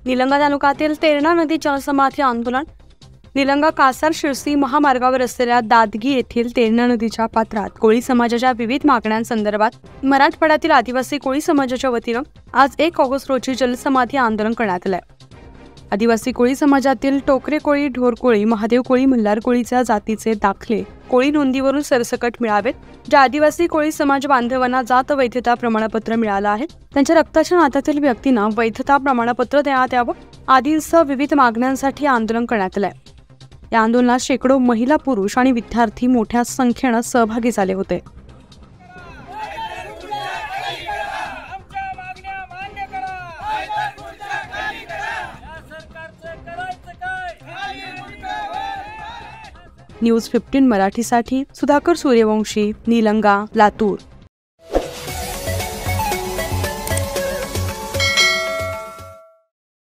निलंगा तालुक्यातील तेरणा नदी जलसमाधी आंदोलन. निलंगा कासार शिरसी महामार्गावर असलेल्या दादगी येथील तेरणा नदीच्या पात्रात कोळी समाजाच्या विविध मागण्यांसंदर्भात मराठवाड्यातील आदिवासी कोळी समाजाच्या वतीनं आज 1 ऑगस्ट रोजी जलसमाधी आंदोलन करण्यात आलंय. आदिवासी कोळी समाजातील टोकरे कोळी, ढोर कोळी, महादेव कोळी, मल्हार कोळीच्या जातीचे दाखले कोळी नोंदीवरून सरसकट मिळावेत. ज्या आदिवासी कोळी समाज बांधवांना जात वैधता प्रमाणपत्र मिळालं आहे त्यांच्या रक्ताच्या नात्यातील व्यक्तींना वैधता प्रमाणपत्र देण्यात यावं आदींसह विविध मागण्यांसाठी आंदोलन करण्यात आलंय. या आंदोलनात शेकडो महिला, पुरुष आणि विद्यार्थी मोठ्या संख्येनं सहभागी झाले होते. न्यूज 15 मराठीसाठी सुधाकर सूर्यवंशी, निलंगा, लातूर.